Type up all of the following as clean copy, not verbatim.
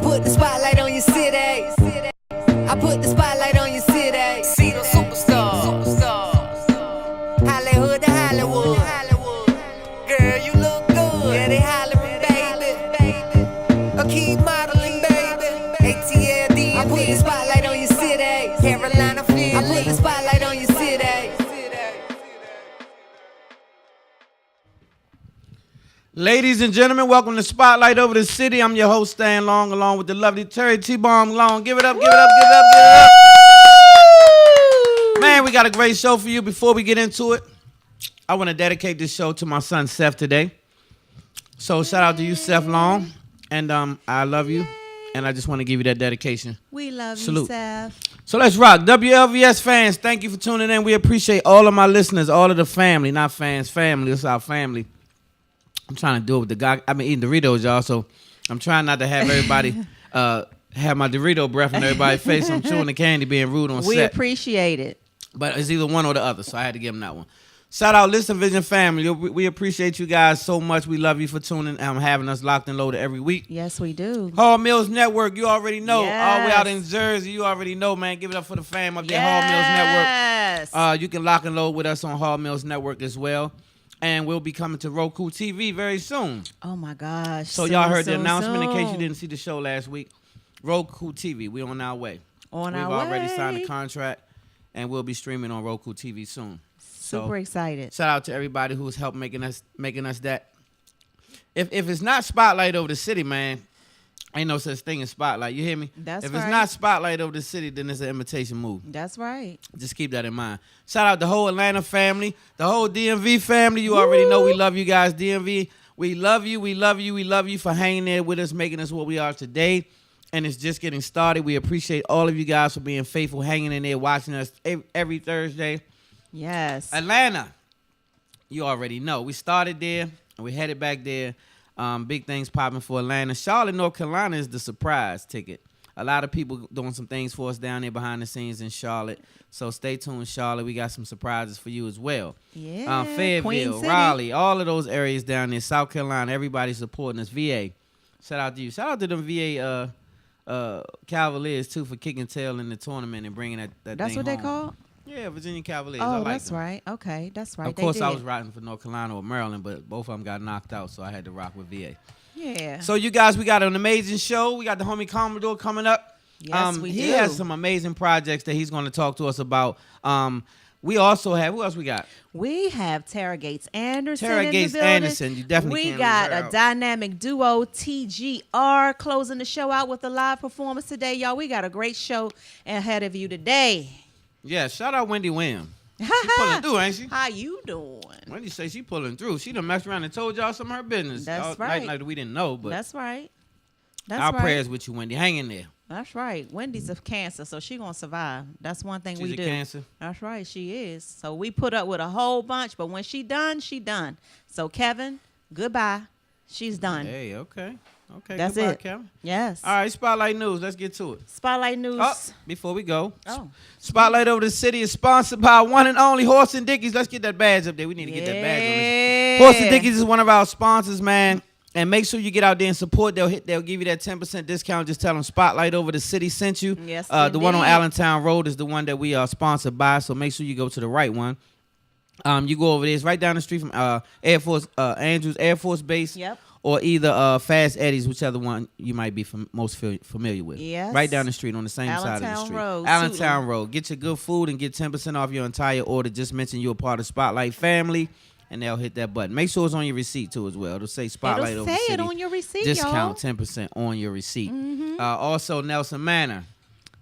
put the spotlight on your city. I put the spotlight on your city. See the superstars. Hollywood to Hollywood. Girl, you look good. Yeah, they hollering, baby. I keep modeling, baby. ATL, I put the spotlight on your city. Carolina, Philly. I put the spotlight on your city. Ladies and gentlemen, welcome to Spotlight Over the City. I'm your host, Stan Long, along with the lovely Terry T-Bomb Long. Give it up, give it up, give it up, give it up. Man, we got a great show for you. Before we get into it, I want to dedicate this show to my son, Seth, today. So shout out to you, Seth Long. And I love you. And I just want to give you that dedication. We love Salute. you, Seth. So let's rock. WLVS fans, thank you for tuning in. We appreciate all of my listeners, all of the family, not fans, family. It's our family. I'm trying to do it with the guy. I've been eating Doritos, y'all, so I'm trying not to have everybody have my Dorito breath in everybody's face. I'm chewing the candy, being rude on set. We appreciate it. But it's either one or the other, so I had to give them that one. Shout out Listen Vision family. We appreciate you guys so much. We love you for tuning and having us locked and loaded every week. Yes, we do. Hall Mills Network, you already know. Yes. All the way out in Jersey, you already know, man. Give it up for the fam up there, Yes. Hall Mills Network. You can lock and load with us on Hall Mills Network as well. And we'll be coming to Roku TV very soon. Oh, my gosh. So y'all heard the announcement in case you didn't see the show last week. Roku TV, we on our way. We've already signed the contract, and we'll be streaming on Roku TV soon. Super excited. Shout out to everybody who's helped making us that. If it's not Spotlight Over the City, man, ain't no such thing as Spotlight. You hear me? That's if right. It's not Spotlight Over the City, then it's an imitation move. That's right. Just keep that in mind. Shout out the whole Atlanta family, the whole DMV family. You already know we love you guys. DMV, we love you. We love you. We love you for hanging there with us, making us what we are today. And it's just getting started. We appreciate all of you guys for being faithful, hanging in there, watching us every Thursday. Yes. Atlanta, you already know. We started there, and we headed back there. Big things popping for Atlanta. Charlotte, North Carolina is the surprise ticket. A lot of people doing some things for us down there behind the scenes in Charlotte. So stay tuned, Charlotte. We got some surprises for you as well. Yeah. Fayetteville, Raleigh, all of those areas down there. South Carolina, everybody supporting us. VA, shout out to you. Shout out to them VA Cavaliers, too, for kicking tail in the tournament and bringing that That's thing what they home. called? Yeah, Virginia Cavaliers. I Oh, like that's them. right. Okay, that's right. Of course, I was riding for North Carolina or Maryland, but both of them got knocked out, so I had to rock with VA. Yeah. So you guys, we got an amazing show. We got the homie Commodore coming up. Yes, we He do. has some amazing projects that he's going to talk to us about. We also have, who else we got? We have Tara Gates Anderson. Tara in the Gates building. Anderson. You definitely We can't got leave her a out. dynamic duo, TGR, closing the show out with a live performance today, y'all. We got a great show ahead of you today. Yeah, shout out Wendy Williams. She pulling through, ain't she? How you doing? Wendy say she pulling through. She done messed around and told y'all some of her business. That's Y'all right. Like we didn't know, but That's right. That's our right. prayers with you, Wendy. Hang in there. That's right. Wendy's a Cancer, so she gonna survive. That's one thing She's we a do. Cancer. That's right, she is. So we put up with a whole bunch, but when she done, she done. So Kevin, goodbye. She's done. Hey, okay. Okay, That's goodbye, it. Kevin. Yes. All right, Spotlight News. Let's get to it. Spotlight News. Oh, before we go, Oh. Spotlight Over the City is sponsored by one and only Horse and Dickies. Let's get that badge up there. We need to get that badge on this. Horse and Dickies is one of our sponsors, man. And make sure you get out there and support. They'll give you that 10% discount. Just tell them Spotlight Over the City sent you. Yes, the one on indeed. Allentown Road is the one that we are sponsored by. So make sure you go to the right one. You go over there. It's right down the street from Andrews Air Force Base. Yep. Or either Fast Eddie's, whichever one you might be most familiar with. Yes. Right down the street on the same side of the Allentown street. Road, Allentown Suitland. Road. Get your good food and get 10% off your entire order. Just mention you're a part of Spotlight family, and they'll hit that button. Make sure it's on your receipt, too, as well. It'll say Spotlight It'll Over say the it City. on your receipt, Discount y'all. 10% on your receipt. Mm-hmm. Also, Nelson Manor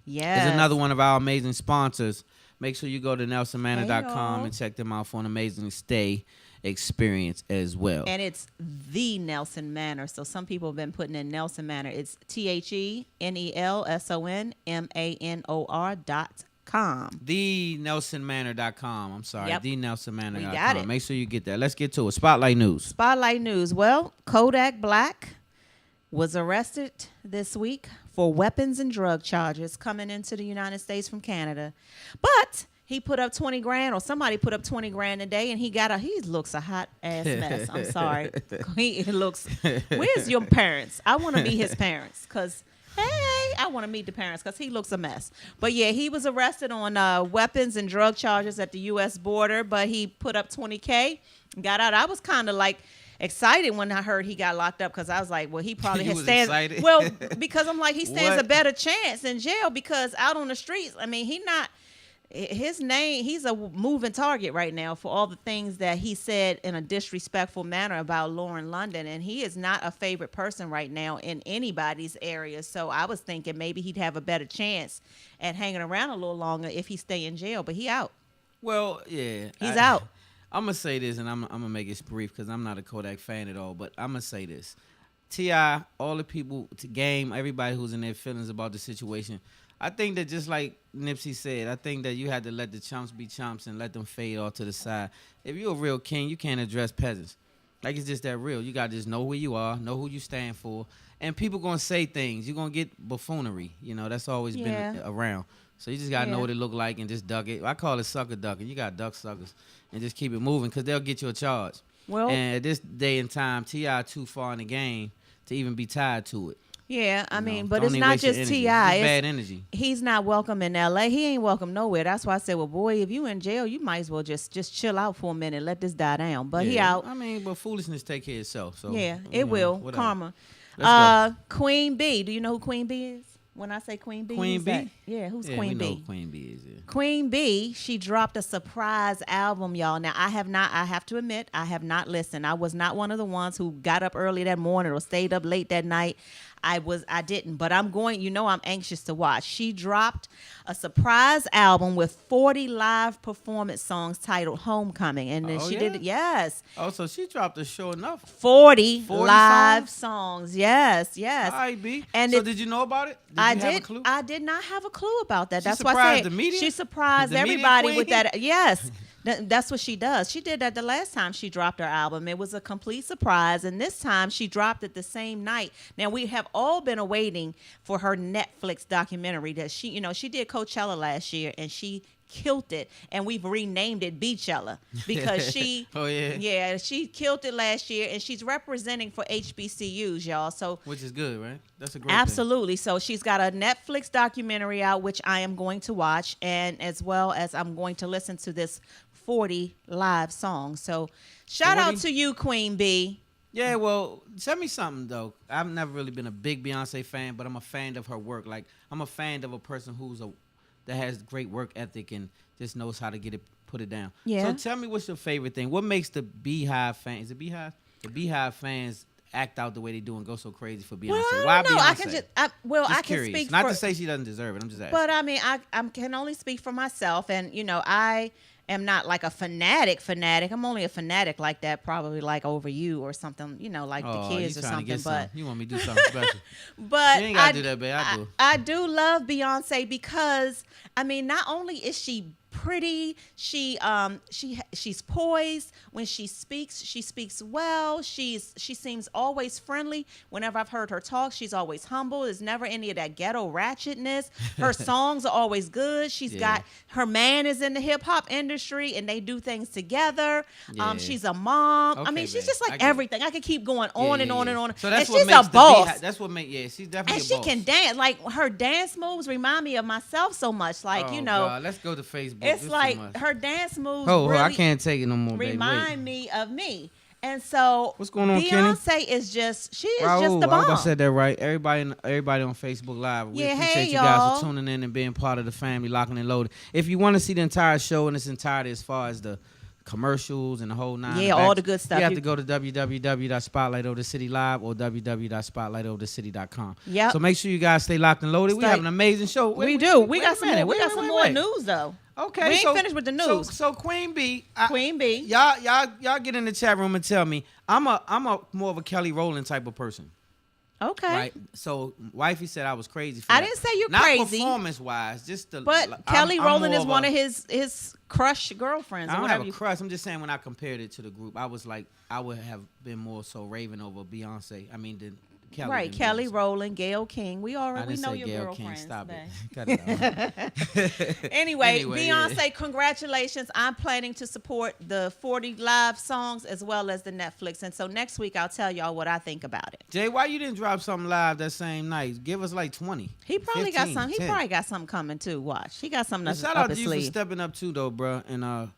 Yes. is another one of our amazing sponsors. Make sure you go to nelsonmanor.com Hey, y'all. and check them out for an amazing stay experience as well. And it's the Nelson Manor. So some people have been putting in Nelson Manor. It's TheNelsonManor.com. TheNelsonManor.com. I'm sorry. Yep. TheNelsonManor.com. We got it. Make sure you get that. Let's get to it. Spotlight News. Spotlight News. Well, Kodak Black was arrested this week for weapons and drug charges coming into the United States from Canada. But he put up 20 grand, or somebody put up 20 grand a day, and he looks a hot ass mess. I'm sorry. He looks, where's your parents? I want to be his parents, because Hey, I want to meet the parents because he looks a mess. But yeah, he was arrested on weapons and drug charges at the U.S. border, but he put up $20K, got out. I was kind of like excited when I heard he got locked up because I was like, well, he probably You has was stands. excited? Well, because I'm like, he stands What? a better chance in jail because out on the streets, I mean, his name, he's a moving target right now for all the things that he said in a disrespectful manner about Lauren London. And he is not a favorite person right now in anybody's area. So I was thinking maybe he'd have a better chance at hanging around a little longer if he stay in jail. But he out. Well, yeah. He's out. I'm going to say this, and I'm going to make it brief because I'm not a Kodak fan at all. But I'm going to say this. T.I., all the people, to Game, everybody who's in their feelings about the situation, I think that just like Nipsey said, I think that you had to let the chumps be chumps and let them fade off to the side. If you're a real king, you can't address peasants. Like, it's just that real. You got to just know who you are, know who you stand for. And people going to say things. You're going to get buffoonery. You know, that's always been around. So you just got to know what it look like and just duck it. I call it sucker ducking. You got duck suckers. And just keep it moving because they'll get you a charge. Well, and at this day and time, T.I. too far in the game to even be tied to it. Yeah, I mean, but it's not just T.I. It's bad energy. He's not welcome in L.A. He ain't welcome nowhere. That's why I said, well, boy, if you in jail, you might as well just chill out for a minute, let this die down. But he out. I mean, but foolishness take care of itself. So yeah, it will. Whatever. Karma. Queen B. Do you know who Queen B is? When I say Queen B, Queen B? Yeah, who's Queen B? We know who Queen B is. Yeah. Queen B, she dropped a surprise album, y'all. Now, I have to admit, I have not listened. I was not one of the ones who got up early that morning or stayed up late that night. I didn't, but I'm anxious to watch. She dropped a surprise album with 40 live performance songs titled Homecoming. And then did, yes. Oh, so she dropped a show enough. 40 live songs. Yes. All right, B. And so did you know about it? I did. Have a clue? I did not have a clue about that. That's why I said the media? She surprised everybody with that. Yes. That's what she does. She did that the last time she dropped her album. It was a complete surprise. And this time she dropped it the same night. Now, we have all been awaiting for her Netflix documentary that she did Coachella last year and she killed it. And we've renamed it Beachella because she, she killed it last year and she's representing for HBCUs, y'all. So, which is good, right? That's a great absolutely. So she's got a Netflix documentary out, which I am going to watch. And as well as I'm going to listen to this 40 live songs. So shout out to you, Queen B. Yeah, well, tell me something, though. I've never really been a big Beyonce fan, but I'm a fan of her work. Like, I'm a fan of a person that has great work ethic and just knows how to put it down. Yeah. So tell me what's your favorite thing. What makes the Beehive fans, is it Beehive? The Beehive fans act out the way they do and go so crazy for Beyonce. Well, why no, Beyonce? I can speak Not to say she doesn't deserve it. I'm just asking. But I mean, I can only speak for myself, and I am not like a fanatic. I'm only a fanatic like that, probably like over you or something, like the kids or something. But you want me to do something special? But you ain't gotta do that, babe. I do. I do love Beyonce because I mean, not only is she pretty, she's poised. When she speaks well. She seems always friendly. Whenever I've heard her talk, she's always humble. There's never any of that ghetto ratchetness. Her songs are always good. She's got her man is in the hip hop industry and they do things together. She's a mom. Okay, I mean, she's just like everything. I could keep going on and on and on. So that's and what she's makes a boss. That's what makes she's definitely and a she boss. can dance. Like her dance moves remind me of myself so much. Like God. Let's go to Facebook. It's like her dance moves. Really I can't take it no more. Remind me of me. And so what's going on, Beyonce Kenny? is just just the bomb. bomb. I said that right. Everybody on Facebook Live. We appreciate you guys for tuning in and being part of the family, locking and loaded. If you want to see the entire show in its entirety as far as the commercials and the whole nine. Yeah, all the good stuff. You have to go to www.spotlightoverthecity.live or www.spotlightoverthecity.com. Yeah. So make sure you guys stay locked and loaded. We have an amazing show. We do. We got some more news though. Okay, we ain't finished with the news. So Queen B, y'all get in the chat room and tell me. I'm a more of a Kelly Rowland type of person. Okay. Right. So wifey said I was crazy. For I that. didn't say you're not crazy. Not performance wise, just the. But Kelly Rowland is one of his crush girlfriends. I don't have a crush. I'm just saying when I compared it to the group, I was like I would have been more so raving over Beyonce. I mean Kelly. Right, than Kelly Beyonce. Rowland, Gayle King. We I already didn't know say your Gayle girlfriends. King. Stop babe. it. Cut it out. Anyway, Anyway, Beyonce, yeah. congratulations. I'm planning to support the 40 live songs as well as the Netflix. And so next week, I'll tell y'all what I think about it. Jay, why you didn't drop something live that same night? Give us like 20. He probably 15, got some. He 10. probably got something coming too. Watch. He got something And that's shout up out to his you for sleeve. stepping up too, though, bro, and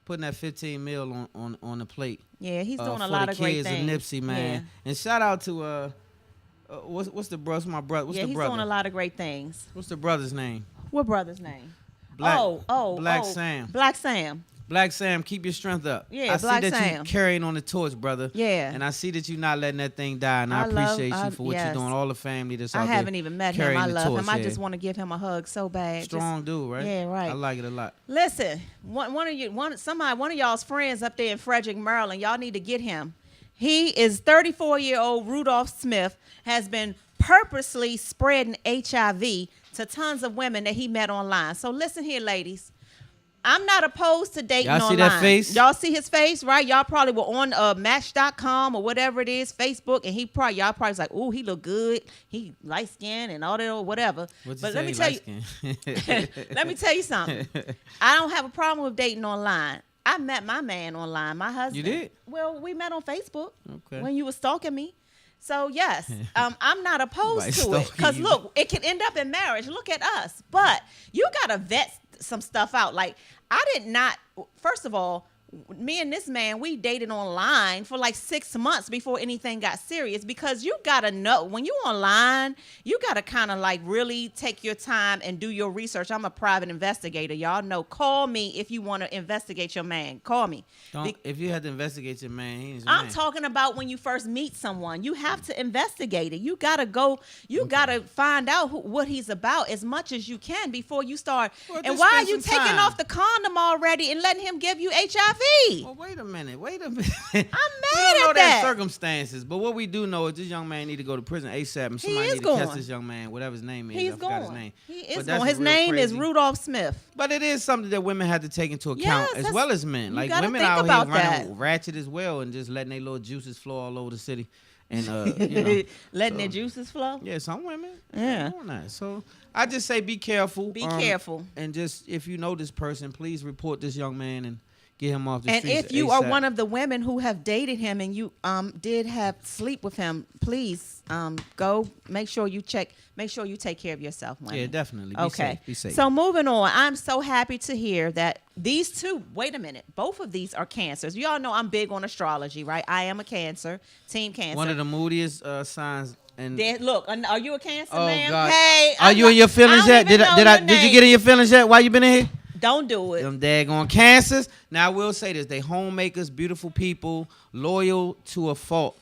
putting that 15 mil on the plate. Yeah, he's doing a for lot the of great kids things. of Nipsey, man. Yeah. And shout out to what's the brother? My brother. What's Yeah, the he's brother? doing a lot of great things. What's the brother's name? What brother's name? Black, Black Sam. Black Sam. Black Sam, keep your strength up. Yeah, I Black see that Sam. you carrying on the torch, brother. Yeah. And I see that you're not letting that thing die, and I I love- appreciate you for what yes. you're doing. All the family that's out I there haven't even met him. carrying I the love torch, him. I yeah. just want to give him a hug so bad. Strong dude, right? Yeah, right. I like it a lot. Listen, one of y'all's friends up there in Frederick, Maryland, y'all need to get him. He is 34-year-old Rudolph Smith, has been purposely spreading HIV to tons of women that he met online. So listen here, ladies. I'm not opposed to dating Y'all online. see that face? Y'all see his face, right? Y'all probably were on Match.com or whatever it is, Facebook, and y'all probably was like, "Ooh, he look good. He light skinned and all that or whatever." What'd you But say, let me tell you, let me tell you something. I don't have a problem with dating online. I met my man online, my husband. You did? Well, we met on Facebook Okay. when you were stalking me. So yes, I'm not opposed Right, to it stalking because you. look, it can end up in marriage. Look at us, but you gotta vet some stuff out. Like I did not. First of all, me and this man, we dated online for like 6 months before anything got serious because you gotta know when you online, you gotta kind of like really take your time and do your research. I'm a private investigator. Y'all know. Call me if you want to investigate your man. Call me. If you had to investigate your man, he ain't your I'm man. talking about when you first meet someone. You have to investigate it. You gotta go. You gotta find out what he's about as much as you can before you start. Well, And just why are spend you some taking time. off the condom already and letting him give you HIV? Well, wait a minute. We don't mad know at their that. circumstances, but what we do know is this young man need to go to prison ASAP, and somebody is need to catch going. this young man, whatever his name is. He's I forgot his going. name. He But is that's going. His real name is crazy. Rudolph Smith. But it is something that women have to take into account Yes, as that's- well as men. you Like gotta women think out about here that. running ratchet as well and just letting their little juices flow all over the city. And you know, Letting so- their juices flow. yeah, some women Yeah. doing that. So I just say be careful. Be careful. And just if you know this person, please report this young man and get him off the And streets if you are ASAP. one of the women who have dated him and you did have sleep with him, please go make sure you take care of yourself, women. Yeah, definitely. Be Okay. safe. Be safe. So moving on, I'm so happy to hear that these two, wait a minute, both of these are cancers. You all know I'm big on astrology, right? I am a Cancer, team Cancer. one of the moodiest signs. And Look, are you a Cancer, oh ma'am? God, Hey, are you in your feelings I yet? don't even know your Did you name. get in your feelings yet? While you been in here? Don't do it. Them daggone cancers. Now I will say this: they homemakers, beautiful people, loyal to a fault.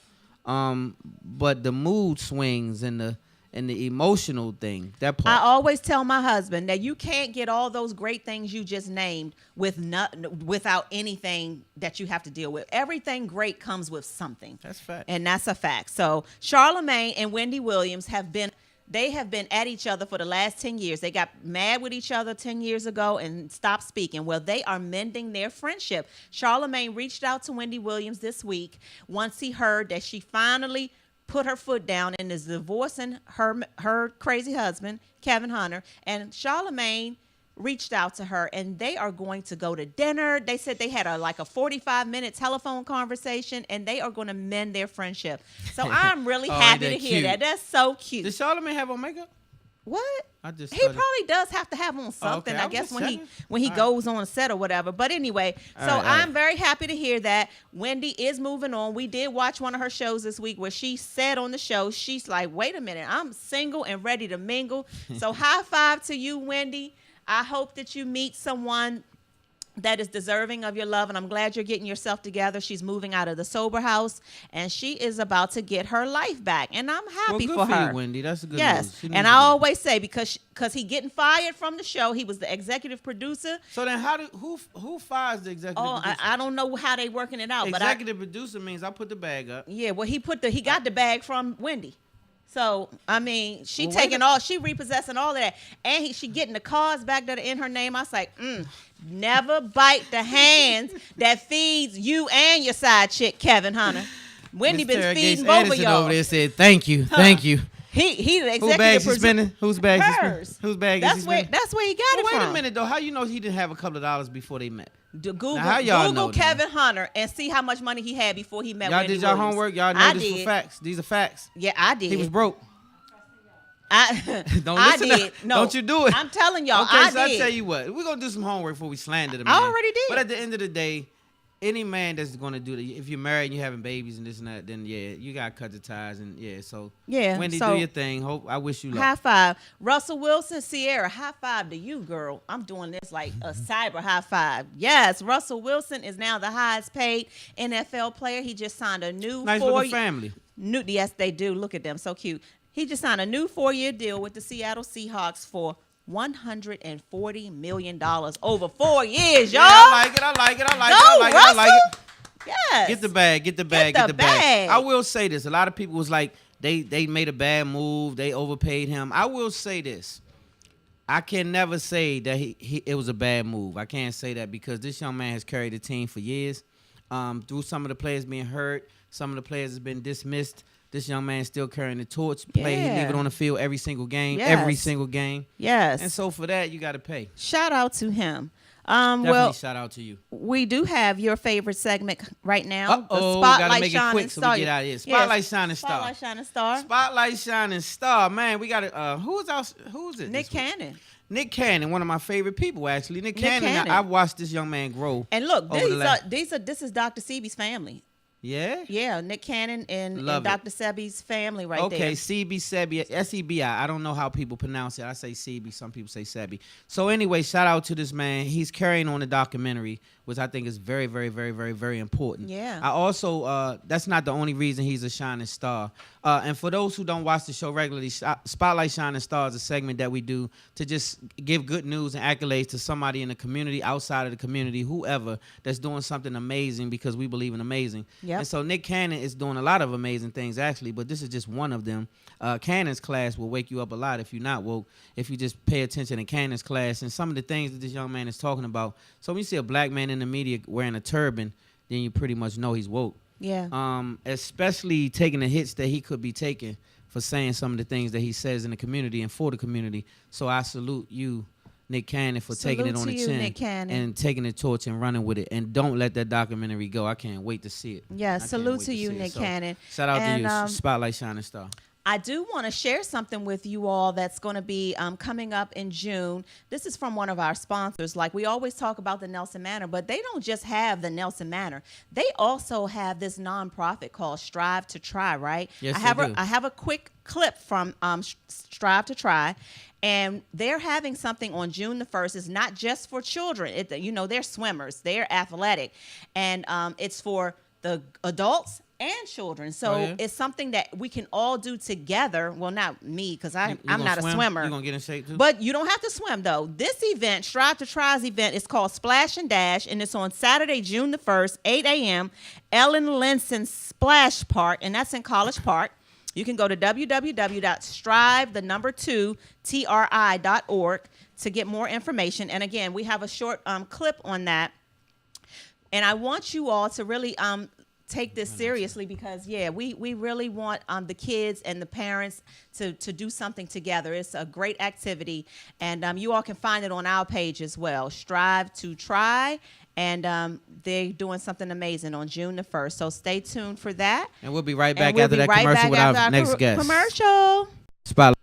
But the mood swings and the emotional thing, that part. I always tell my husband that you can't get all those great things you just named without anything that you have to deal with. Everything great comes with something. That's fact. And that's a fact. So Charlamagne and Wendy Williams have been at each other for the last 10 years. They got mad with each other 10 years ago and stopped speaking. Well, they are mending their friendship. Charlamagne reached out to Wendy Williams this week once he heard that she finally put her foot down and is divorcing her crazy husband, Kevin Hunter. And Charlamagne reached out to her and they are going to go to dinner. They said they had a 45-minute telephone conversation and they are going to mend their friendship. So I'm really Oh, happy ain't to that hear cute? that. That's so cute. Did Charlamagne have on makeup? What? I just He started- probably does have to have on something, okay. I I was guess, just when he checking. goes on set or whatever. But anyway, so All right. I'm very happy to hear that Wendy is moving on. We did watch one of her shows this week where she said on the show, she's like, wait a minute, I'm single and ready to mingle. So high five to you, Wendy. I hope that you meet someone that is deserving of your love, and I'm glad you're getting yourself together. She's moving out of the sober house, and she is about to get her life back, and I'm happy well, good for her. you, Wendy. That's a good Yes, news. She and needs I to do- always say because he getting fired from the show. He was the executive producer. So then, who fires the executive Oh, producer? I don't know how they working it out, Executive producer means I put the bag up. yeah, well he got the bag from Wendy. So I mean, she Well, taking all, she repossessing all of that, and she getting the cars back that are in her name. I was like, never bite the hands that feeds you and your side chick, Kevin Hunter. Wendy Miss been Tara feeding Gates both of Anderson y'all. over there said, "Thank you, thank you." He the Whose bag she executive spending? Whose bag she spending? Hers. Whose bag is she That's where spending? that's where he got But it wait from. a minute though. How you know he didn't have a couple of dollars before they met? Google, Now, how y'all know that? Kevin Hunter and see how much money he had before he met Y'all Wendy did y'all Williams. homework. Y'all know I this did. for facts. These are facts. Yeah, I did. He was broke. Don't I listen did. to, No, don't you do it. I'm telling y'all, Okay, I so did. I tell you what, we're gonna do some homework before we slander the man. I already did. But at the end of the day, any man that's gonna do that, if you're married and you're having babies and this and that, then yeah, you gotta cut the ties and yeah. So Yeah, Wendy, so- do your thing. Hope I wish you luck. High five. Russell Wilson, Sierra, high five to you, girl. I'm doing this like a cyber high five. Yes, Russell Wilson is now the highest paid NFL player. He just signed a new Nice looking family. Yes, they do. Look at them. So cute. He just signed a new 4-year deal with the Seattle Seahawks for $140 million over 4 years, y'all. Yeah, I like it. I like it. I like it. I like it. I like it. Yes. Get the bag. Get the bag. Get Get the the bag. bag. I will say this. A lot of people was like, they made a bad move. They overpaid him. I will say this. I can never say that it was a bad move. I can't say that because this young man has carried the team for years. Through some of the players being hurt, some of the players has been dismissed. This young man still carrying the torch. He leave it on the field every single game. Yes. Every single game. Yes. And so for that, you got to pay. Shout out to him. Definitely Well, shout out to you. we do have your favorite segment right now. Uh-oh, The gotta Spotlight make it Shining quick so Star. we get out of here. Spotlight Shining Star. Spotlight Shining Star. Spotlight Shining Star. Man, we got it. Who is it? Nick this week? Cannon. Nick Cannon, one of my favorite people, actually. Nick Nick Cannon. Cannon. I've watched this young man grow. And look, over the last- this is Dr. Seby's family. Yeah? Yeah, Nick Cannon and Love it. Dr. Seby's family right there. Okay, CB, Sebi, S-E-B-I. I don't know how people pronounce it. I say CB. Some people say Sebi. So anyway, shout out to this man. He's carrying on the documentary, which I think is very, very, very, very, very important. Yeah. I also, that's not the only reason he's a shining star. And for those who don't watch the show regularly, Spotlight Shining Star is a segment that we do to just give good news and accolades to somebody in the community, outside of the community, whoever that's doing something amazing because we believe in amazing. Yep. And so Nick Cannon is doing a lot of amazing things, actually, but this is just one of them. Cannon's class will wake you up a lot if you're not woke, if you just pay attention to Cannon's class and some of the things that this young man is talking about. So when you see a black man in the media wearing a turban, then you pretty much know he's woke. Yeah. Especially taking the hits that he could be taking for saying some of the things that he says in the community and for the community. So I salute you, Nick Cannon, for taking it Salute on to the you, chin Nick Cannon. and taking the torch and running with it. And don't let that documentary go. I can't wait to see it. Yeah, I can't salute wait to you, see it. Nick So, Cannon. Shout out And, to you, Spotlight Shining Star. I do want to share something with you all that's going to be coming up in June. This is from one of our sponsors. Like we always talk about the Nelson Manor, but they don't just have the Nelson Manor. They also have this nonprofit called Strive to Try, right? Yes, I have they do. I have a quick clip from Strive to Try. And they're having something on June the 1st. It's not just for children. They're swimmers. They're athletic. And it's for the adults and children. So it's something that we can all do together. Well, not me, because I'm not a swimmer. You going to get in shape too? But you don't have to swim, though. This event, Strive to Try's event, is called Splash and Dash, and it's on Saturday, June the 1st, 8 a.m., Ellen Linson Splash Park, and that's in College Park. You can go to www.strive3.org to get more information. And again, we have a short clip on that. And I want you all to really take this seriously because, we really want the kids and the parents to do something together. It's a great activity. And you all can find it on our page as well, Strive to Try. And they're doing something amazing on June the 1st. So stay tuned for that. And we'll be right back after that commercial with our next guest. Commercial. Spotlight.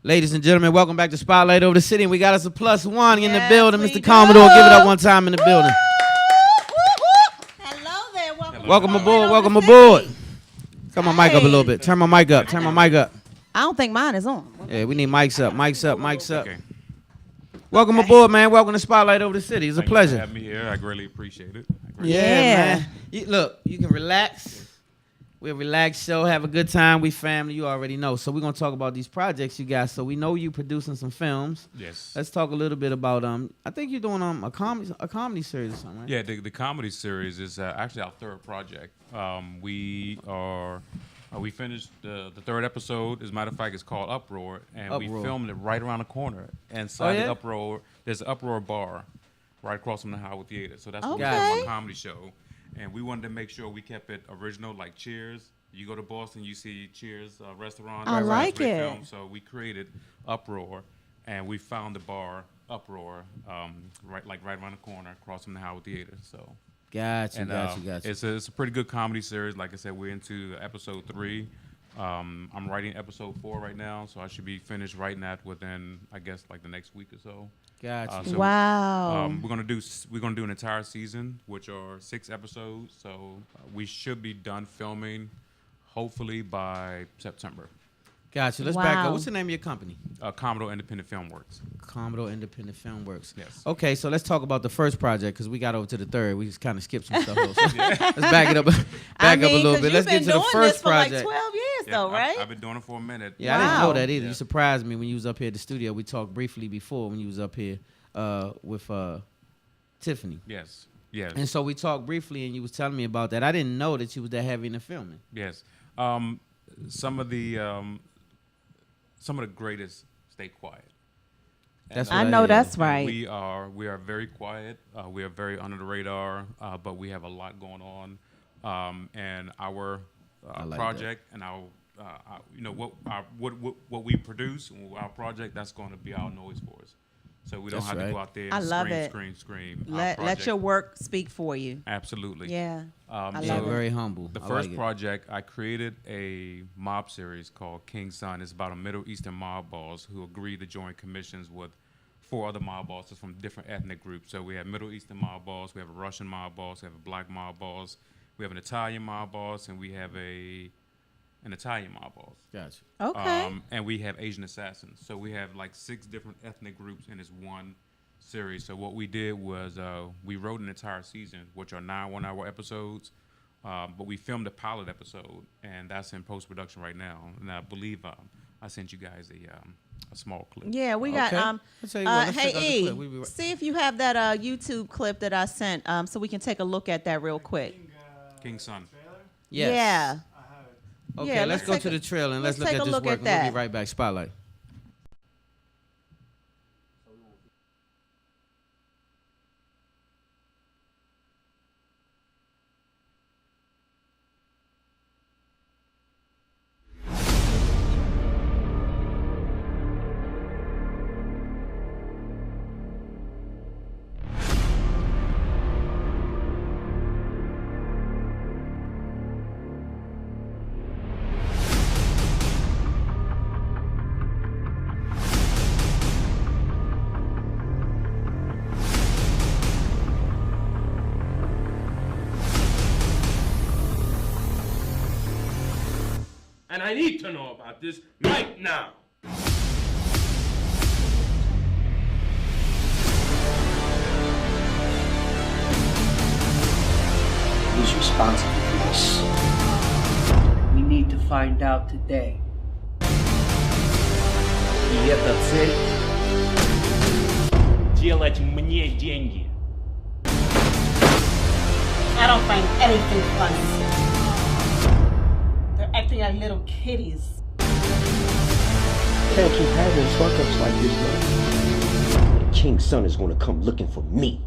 Ladies and gentlemen, welcome back to Spotlight Over the City. And we got us a +1 in the Yes, building. we Mr. do. Commodore, give it up one time in the building. Hello there. Welcome. Welcome to aboard. Spotlight Welcome Over the aboard. City. Turn my mic up a little bit. Turn my mic up. Turn my mic up. I don't think mine is on. Yeah, we need mics up. Mics up. Mics up. Okay. Welcome aboard, man. Welcome to Spotlight Over the City. It's a Thank you for pleasure. having me here. I greatly appreciate it. Yeah, Yeah. man. Look, you can relax. We're a relaxed show, have a good time. We family, you already know. So we're gonna talk about these projects you got. So we know you producing some films. Yes. Let's talk a little bit about I think you're doing a comedy series or something, right? Yeah, the comedy series is actually our third project. We finished the third episode. As a matter of fact, it's called Uproar, and we Uproar. filmed it right around the corner. And inside yeah? the Uproar, there's an Uproar bar right across from the Howard Theater. So that's what we Okay. do our comedy show. And we wanted to make sure we kept it original, like Cheers. You go to Boston, you see Cheers restaurant. I That's like where they it. film. So we created Uproar, and we found the bar Uproar, right around the corner, across from the Howard Theater. So. Got you. It's a pretty good comedy series. Like I said, we're into episode 3. I'm writing episode 4 right now, so I should be finished writing that within, I guess, like the next week or so. Got you. So, Wow. we're gonna do an entire season, which are 6 episodes. So we should be done filming, hopefully by September. Got you. Let's back Wow. up. What's the name of your company? Commodore Independent Film Works. Commodore Independent Film Works. Yes. Okay, so let's talk about the first project because we got over to the third. We just kind of skipped some stuff. So let's back it up. Back up a little bit. Let's get to the first project. Like 12 years, Yeah, though, right? I've been doing it for a minute. Yeah, I didn't know that either. Yeah. You surprised me when you was up here at the studio. We talked briefly before when you was up here with Tiffany. Yes. Yes. And so we talked briefly, and you was telling me about that. I didn't know that you was that heavy in the filming. Yes. Some of the greatest stay quiet. That's And, what I know hear. that's right. We are very quiet. We are very under the radar, but we have a lot going on. And our like project and our what we produce, our project, that's going to be our noise for us. So we don't That's have right. to go out there I and love scream, it. scream. Our Let project- your work speak for you. Absolutely. Yeah. I so Yeah, love it. very humble. The I first like it. project, I created a mob series called King's Son. It's about a Middle Eastern mob boss who agreed to join commissions with 4 other mob bosses from different ethnic groups. So we have Middle Eastern mob boss, we have a Russian mob boss, we have a black mob boss, we have an Italian mob boss, and we have an Italian mob boss. Gotcha. Okay. And we have Asian assassins. So we have like 6 different ethnic groups in this one series. So what we did was we wrote an entire season, which are 9 one-hour episodes. But we filmed a pilot episode, and that's in post-production right now. And I believe I sent you guys a small clip. Yeah, we got. Okay. I'll tell you what, let's check out the Hey, clip. We'll be right- see if you have that YouTube clip that I sent, so we can take a look at that real quick. King's Son. Yes. Yeah. Okay, Yeah, let's let's go take to a- the trailer and let's let's look take at a this look work. at And we'll that. be right back. Spotlight. And I need to know about this right now. Who's responsible for this? We need to find out today. И эта цель — делать мне деньги. I don't find anything funny. They're acting like little kitties. Can't keep having fuck-ups like this, man. The King's Son is gonna come looking for me.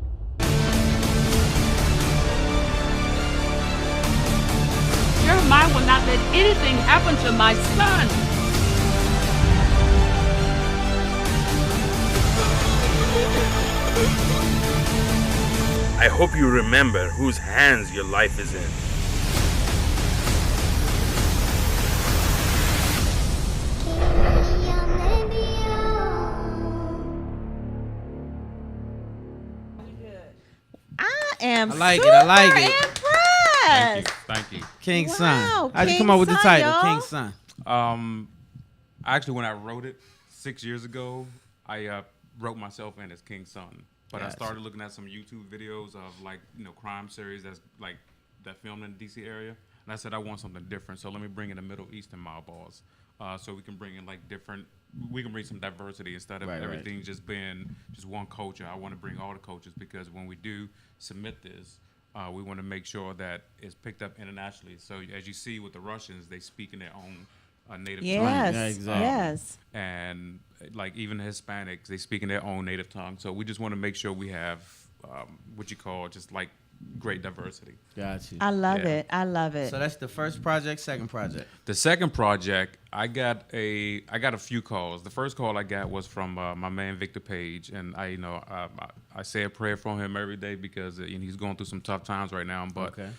Jeremiah will not let anything happen to my son. I hope you remember whose hands your life is in. am I like it, super I like it. impressed. Thank you. King's Wow, Son. How'd you King's come up with the Son, title, y'all. King's Son? Actually, when I wrote it 6 years ago, I wrote myself in as King's Son. But I Gotcha. started looking at some YouTube videos of like crime series that filmed in the DC area, and I said I want something different. So let me bring in the Middle Eastern mob boss, so we can bring in we can bring some diversity instead of Right. everything just being just one culture. I want to bring all the cultures because when we do submit this, we want to make sure that it's picked up internationally. So as you see with the Russians, they speak in their own native tongue. Yes, Yeah, exactly. yes. And like even the Hispanics, they speak in their own native tongue. So we just want to make sure we have what you call just like great diversity. Got you. I love Yeah. it. I love it. So that's the first project, second project. The second project, I got a few calls. The first call I got was from my man Victor Page, and I say a prayer for him every day because he's going through some tough times right now. But Okay.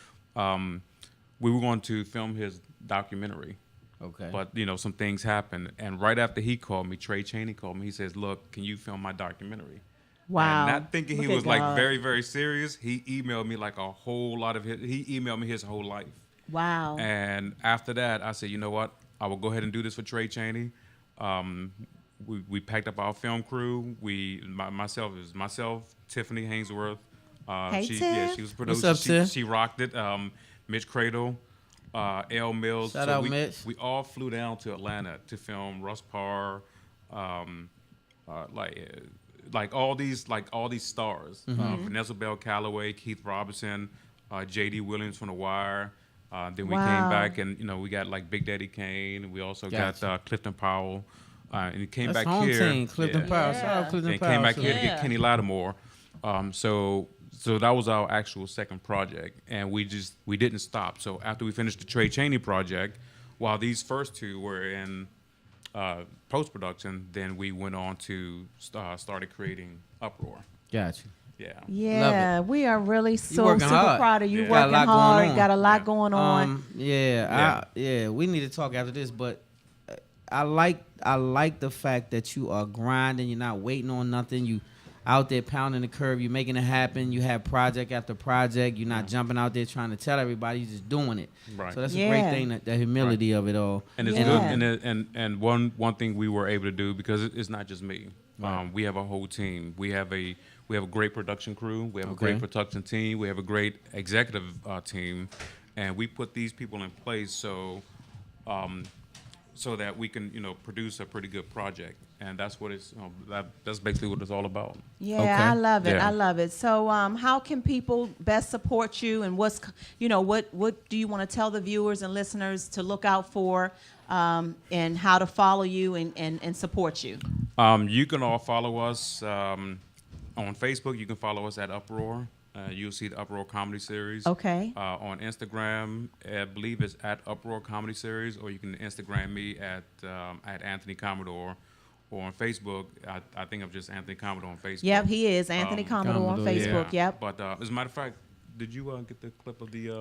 we were going to film his documentary. Okay. But some things happened, and right after he called me, Trey Chaney called me. He says, "Look, can you film my documentary?" Wow. And not thinking he Look was at like God. very, very serious, he emailed me like a whole lot of he emailed me his whole life. Wow. And after that, I said, you know what? I will go ahead and do this for Trey Chaney. We packed up our film crew. Myself, Tiffany Hainsworth. Hey, she Tiff. was producing. What's up, Tiff? She rocked it. Mitch Cradle, L Mills. Shout out, we, Mitch. We all flew down to Atlanta to film Russ Parr, like all these stars. Mm-hmm. Vanessa Bell Calloway, Keith Robinson, J.D. Williams from The Wire. Then we Wow. came back and we got like Big Daddy Kane. We also Gotcha. got Clifton Powell. And he came That's back home here. team, Clifton Yeah. Powell. Shout out Clifton And Powell. came back too. here to Yeah. get Kenny Lattimore. So that was our actual second project, and we didn't stop. So after we finished the Trey Chaney project, while these first two were in post production, then we went on to started creating Uproar. Got you. Yeah. Yeah, we are really so working super hard. proud of you. Yeah. Got a Working lot going hard, on. got a lot Yeah. going on. We need to talk after this, but I like the fact that you are grinding. You're not waiting on nothing. You out there pounding the curve. You're making it happen. You have project after project. You're not jumping out there trying to tell everybody. You're just doing it. Right. So that's a Yeah. great thing. The humility of it all. And it's Yeah. good. And one thing we were able to do, because it's not just me. We have a whole team. We have a great production crew. We have a great Okay. production team. We have a great executive team, and we put these people in place so that we can produce a pretty good project. And that's what it's that's basically what it's all about. Yeah, Okay. I love it. Yeah. I love it. So, how can people best support you, and what do you want to tell the viewers and listeners to look out for, and how to follow you and support you? You can all follow us on Facebook. You can follow us at Uproar. You'll see the Uproar Comedy Series. Okay. On Instagram, I believe it's at Uproar Comedy Series, or you can Instagram me at Anthony Commodore. Or on Facebook, I think I'm just Anthony Commodore on Facebook. Yep, he is Anthony Commodore on Commodore, yeah. Facebook. Yep. But as a matter of fact, did you get the clip of the?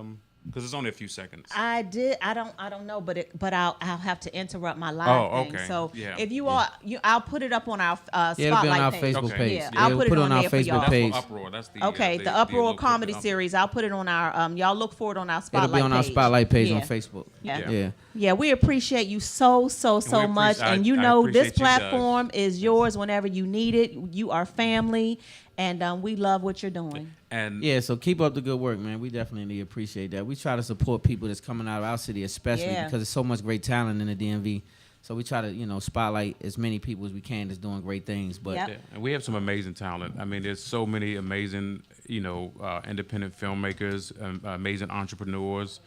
Because it's only a few seconds. I did. I don't know, but I'll have to interrupt my live Oh, thing. okay. So Yeah. if you all, I'll put it up on our Yeah, it'll be on our spotlight page. Facebook Okay. page. Yeah, I'll we'll put it on our there for Facebook y'all. That's page. for Uproar. That's the Okay, the Uproar Comedy Series. I'll put it on our. Y'all look for it on our spotlight. It'll be on our page. spotlight page Yeah. on Facebook. Yeah. Yeah. Yeah, we appreciate you so we much, appreciate- and you I know appreciate this you guys. platform is yours whenever you need it. You are family, and we love what you're doing. And Yeah, so keep up the good work, man. We definitely appreciate that. We try to support people that's coming out of our city, especially Yeah. because there's so much great talent in the DMV. So we try to, spotlight as many people as we can that's doing great things. But Yep. Yeah, and we have some amazing talent. I mean, there's so many amazing, independent filmmakers, amazing entrepreneurs.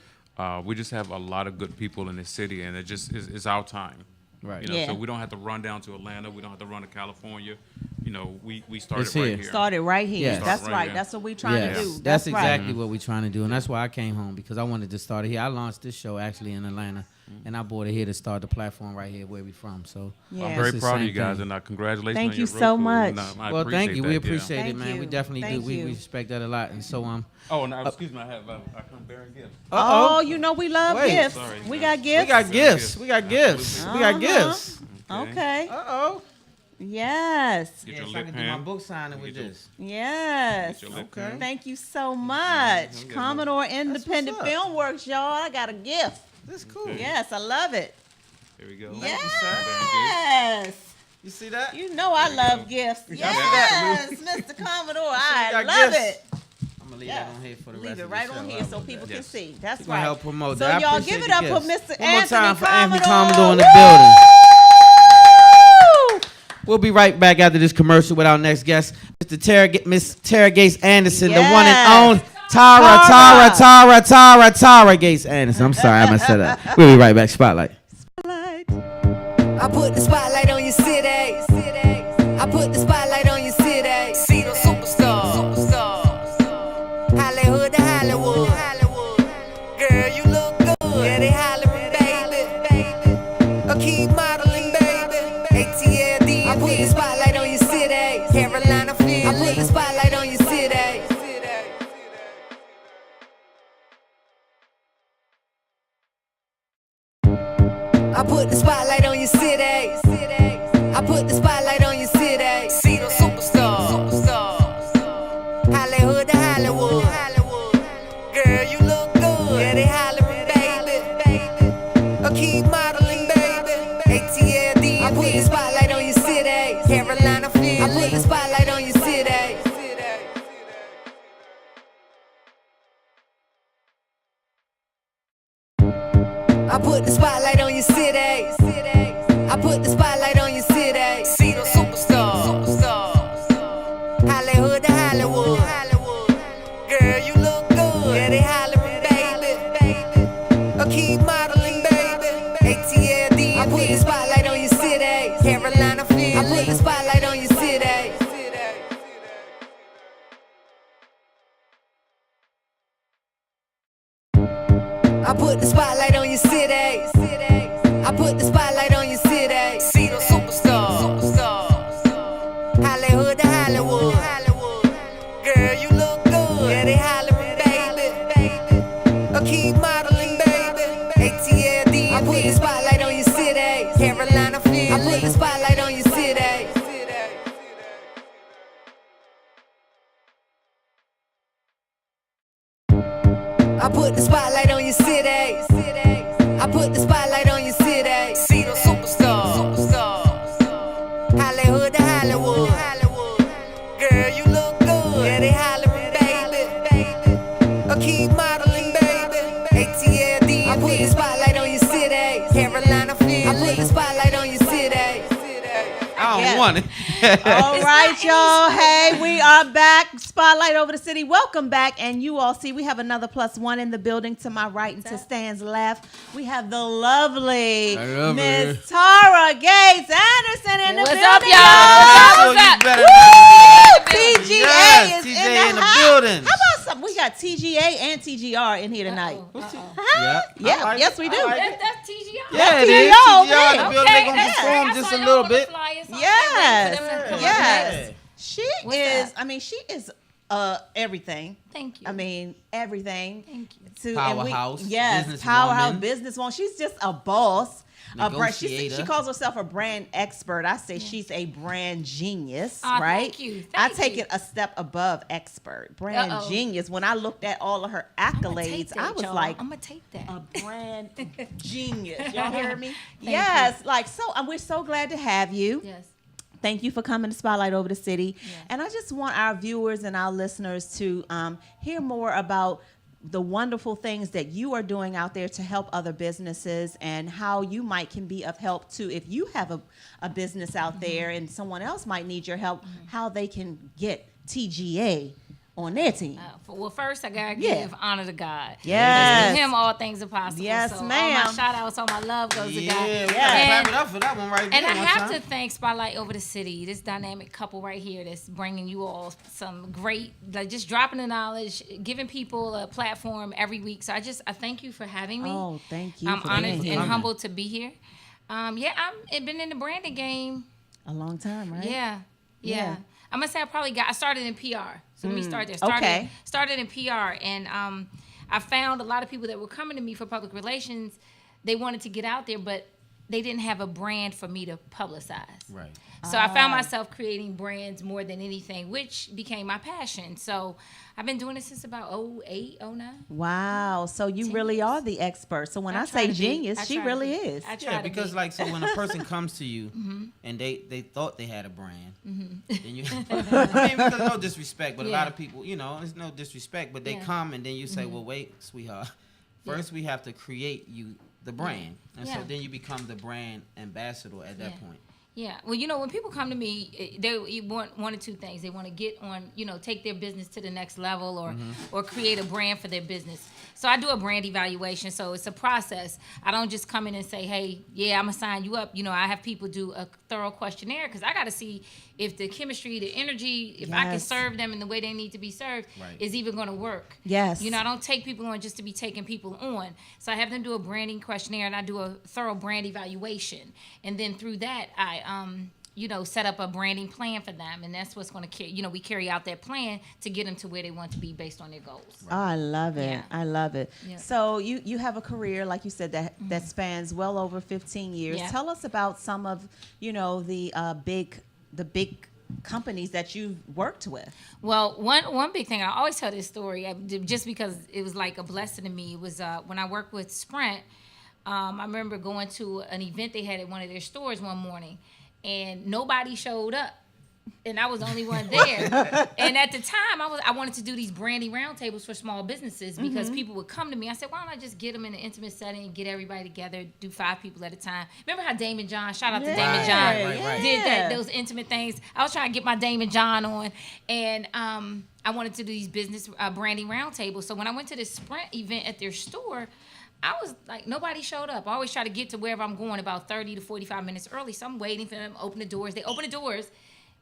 We just have a lot of good people in the city, and it's our time. Right. Yeah. So we don't have to run down to Atlanta. We don't have to run to California. We started It's right here. here. Started right here. Yes. That's Started right right. here. That's what we're trying Yes, to do. that's right. exactly what we're trying to do, and that's why I came home, because I wanted to start it here. I launched this show actually in Atlanta, and I brought it here to start the platform right here where we from. So Yeah. I'm it's very the proud of same you guys, thing. and congratulations. Thank on you your so Roku. much. And, I Well, thank you. appreciate We that, yeah. appreciate it, Thank man. you. We definitely Thank do. We you. respect that a lot, and so Oh, no, excuse me. I come bearing gifts. Oh, you know we love Wait. gifts. Sorry. We got we gifts. got gifts. We got gifts. We got Uh-huh. gifts. Okay. Uh oh. Yes. Get Yes, your I lip can do my pen. book signing with Get your- this. Yes. Get your lip Okay. pen. Thank you so much. Okay. Commodore Independent what's up. Film Works, y'all. I got a gift. That's cool. Okay. Yes, I love it. Here we go. Thank you, sir. Yes. You see that? You know I There we love go. gifts. got Yes, Mr. Commodore. I got love gifts. it. I'm gonna leave Yeah. that on here for the Leave rest it of the right show. on here How so about people that? can see. That's We're gonna right. help promote So that. I y'all appreciate give it the up for gifts. Mr. One more time Anthony for Anthony Commodore. Commodore in the Woo! building. We'll be right back after this commercial with our next guest, Miss Tara Gates Anderson, the one Yes. and only Tara Gates Anderson. I'm sorry, I messed that up. We'll be right back. Spotlight. I put the spotlight on your city. I put the spotlight on your city. See the superstars. Hollywood to Hollywood. Girl, you look good. Yeah, they hollering, baby. I keep modeling, baby. ATL, I put the spotlight on your city. Carolina, Philly. I put the spotlight on your city. I put the spotlight on your city. I put the spotlight on your city. See the superstars. Hollywood to Hollywood. Girl, you look good. Yeah, they hollering, baby. I keep modeling, baby. ATL, I put the spotlight on your city. Carolina, Philly. I put the spotlight on your city. I put the spotlight on your city. I put the spotlight on your city. See the superstars. Hollywood to Hollywood. Girl, you look good. Yeah, they hollering, baby. I keep modeling, baby. ATL, I put the spotlight on your city. Carolina, Philly. I put the spotlight on your city. I put the spotlight on your city. I put the spotlight on your city. See the superstars. Hollywood to Hollywood. Girl, you look good. Yeah, they hollering, baby. I keep modeling, baby. ATL, I put the spotlight on your city. Carolina, Philly. I put the spotlight on your city. I put the spotlight on your city. I put the spotlight on your city. See the superstars. Hollywood to Hollywood. Girl, you look good. Yeah, they hollering, baby. I keep modeling, baby. ATL, I put the spotlight on your city. Carolina, Philly. I put the spotlight on your city. I don't Yes. want it. All right, y'all. Hey, we are back. Spotlight over the city. Welcome back. And you all see we have another +1 in the building to my right and to Stan's left. We have the lovely I love Miss it. Tara Gates Anderson in the What's building. up, y'all? So What's you up? better TGA Yes, is TGA in the, the house. building. How about some? We got TGA and TGR in here tonight. Yeah, Yeah, I like yes, it. we I do. like it. That's TGR. Yeah, it TGR is. over TGR in there. the building. They gonna Okay, perform yeah. just a little bit. Yes. Yeah. Yes. She What's is, that? I mean, she is everything. Thank you. I mean, everything. Thank you. Powerhouse, Yes, businesswoman. powerhouse, businesswoman. She's just a boss. A brand, she Negotiator. calls herself a brand expert. I say she's a brand genius, Aw, right? thank you. I Thank take you. it a step above expert. Brand Uh-oh. genius. When I looked at all of her accolades, I was like, I'm gonna take that. a brand genius. Y'all hear me? Thank Yes. Like, so we're so glad to have you. Yes. Thank you for coming to Spotlight Over the City. Yes. And I just want our viewers and our listeners to hear more about the wonderful things that you are doing out there to help other businesses and how you can be of help too. If you have a business out there and someone else might need your help, how they can get TGA on their team. Well, first I gotta Yeah. give honor to God. Yes. To Him, all things are possible. Yes, so ma'am. All my shout outs, all my love goes to Yeah, God. we Yeah. gotta clap it up for that one right there. And I one have time. to thank Spotlight Over the City, this dynamic couple right here that's bringing you all some great, like just dropping the knowledge, giving people a platform every week. So I thank you for having me. Oh, thank you. I'm for honored being and here. humbled to be here. I've been in the branding game. A long time, right? Yeah. Yeah. I'm gonna say I started in PR. So let me start there. okay. Started in PR, and I found a lot of people that were coming to me for public relations. They wanted to get out there, but they didn't have a brand for me to publicize. Right. So I found myself creating brands more than anything, which became my passion. So I've been doing it since about 08, 09. Wow. So you 10 really years. are the expert. So when I try say to be. genius, I she try to really be. is. I try Yeah, to because be. like so when a person comes to you and they thought they had a brand, then you I mean, because no disrespect, but a lot of people, you know, there's no disrespect, but they come and then you say, well, wait, sweetheart, first we have to create you the brand, and so then you become the brand ambassador at that point. Yeah. Well, you know, when people come to me, they want one or two things. They want to get on, you know, take their business to the next level or create a brand for their business. So I do a brand evaluation. So it's a process. I don't just come in and say, hey, yeah, I'm going to sign you up. You know, I have people do a thorough questionnaire because I got to see if the chemistry, the energy, if I can serve them in the way they need to be served is even going to work. Yes. You know, I don't take people on just to be taking people on. So I have them do a branding questionnaire and I do a thorough brand evaluation. And then through that, I you know, set up a branding plan for them, and that's what's going to carry. You know, we carry out that plan to get them to where they want to be based on their goals. Oh, I love it. Yeah. I love it. Yeah. So you have a career, like you said, that spans well over 15 years. Yeah. Tell us about some of, you know, the big companies that you've worked with. Well, one big thing, I always tell this story just because it was like a blessing to me. It was when I worked with Sprint. I remember going to an event they had at one of their stores one morning, and nobody showed up, and I was the only one there. And at the time, I wanted to do these branding roundtables for small businesses because people would come to me. I said, why don't I just get them in an intimate setting and get everybody together, do 5 people at a time. Remember how Damon John, shout out to Damon John, did those intimate things. I was trying to get my Damon John on, and I wanted to do these business branding roundtables. So when I went to this Sprint event at their store, I was like, nobody showed up. I always try to get to wherever I'm going about 30 to 45 minutes early. So I'm waiting for them to open the doors. They open the doors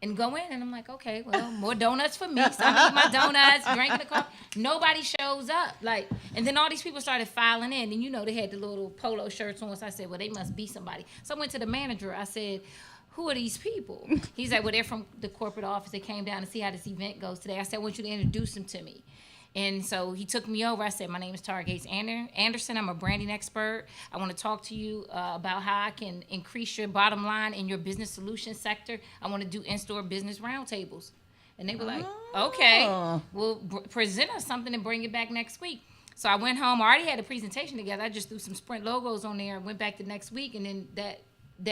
and go in, and I'm like, okay, well, more donuts for me. So I'm eating my donuts, drinking the coffee. Nobody shows up. And then all these people started filing in, and you know, they had the little polo shirts on. So I said, well, they must be somebody. So I went to the manager. I said, who are these people? He's like, well, they're from the corporate office. They came down to see how this event goes today. I said, I want you to introduce them to me. And so he took me over. I said, my name is Tara Gates Anderson. I'm a branding expert. I want to talk to you about how I can increase your bottom line in your business solutions sector. I want to do in-store business roundtables. And they were like, okay, well, present us something and bring it back next week. So I went home. I already had a presentation together. I just threw some Sprint logos on there and went back the next week. And then